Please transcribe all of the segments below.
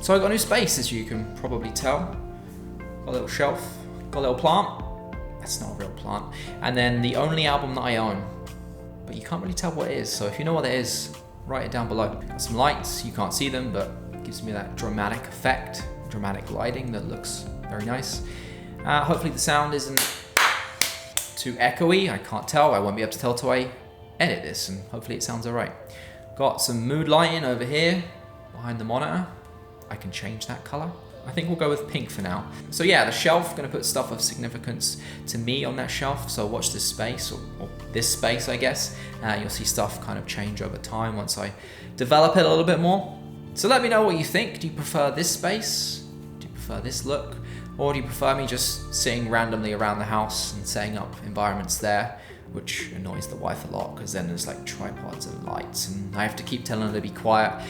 So I got a new space, as you can probably tell. Got a little shelf, got a little plant. That's not a real plant. And then the only album that I own, but you can't really tell what it is. So if you know what it is, write it down below. Got some lights, you can't see them, but it gives me that dramatic effect, dramatic lighting that looks very nice. Hopefully the sound isn't too echoey. I can't tell, I won't be able to tell till I edit this, and hopefully it sounds all right. Got some mood lighting over here behind the monitor. I can change that color. I think we'll go with pink for now. So yeah, the shelf, gonna put stuff of significance to me on that shelf. So watch this space, or this space, I guess. You'll see stuff kind of change over time once I develop it a little bit more. So let me know what you think. Do you prefer this space? Do you prefer this look? Or do you prefer me just sitting randomly around the house and setting up environments there, which annoys the wife a lot because then there's like tripods and lights and I have to keep telling her to be quiet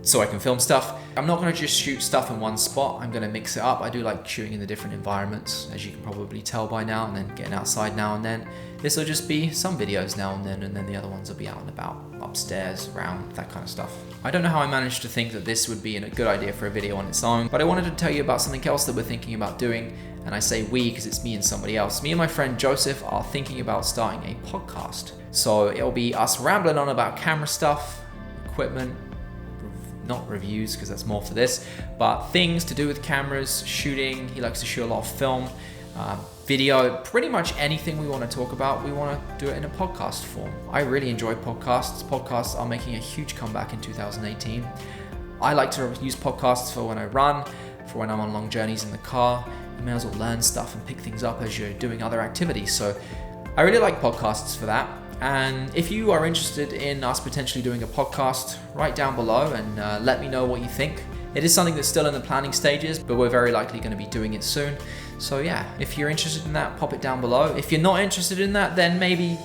so I can film stuff. I'm not gonna just shoot stuff in one spot, I'm gonna mix it up. I do like shooting in the different environments, as you can probably tell by now, and then getting outside now and then. This will just be some videos now and then the other ones will be out and about, upstairs, around, that kind of stuff. I don't know how I managed to think that this would be a good idea for a video on its own, but I wanted to tell you about something else that we're thinking about doing, and I say we because it's me and somebody else. Me and my friend Joseph are thinking about starting a podcast. So it'll be us rambling on about camera stuff, equipment, not reviews because that's more for this, but things to do with cameras, shooting. He likes to shoot a lot of film, video, pretty much anything we want to talk about, we want to do it in a podcast form. I really enjoy podcasts. Podcasts are making a huge comeback in 2018. I like to use podcasts for when I run, for when I'm on long journeys in the car. You may as well learn stuff and pick things up as you're doing other activities. So I really like podcasts for that. And if you are interested in us potentially doing a podcast, write down below and let me know what you think. It is something that's still in the planning stages, but we're very likely going to be doing it soon. So yeah, if you're interested in that, pop it down below. If you're not interested in that, then maybe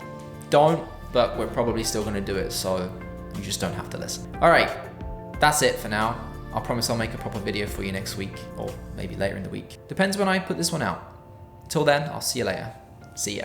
don't, but we're probably still going to do it, so you just don't have to listen. All right, that's it for now. I promise I'll make a proper video for you next week, or maybe later in the week. Depends when I put this one out. Till then, I'll see you later. See ya.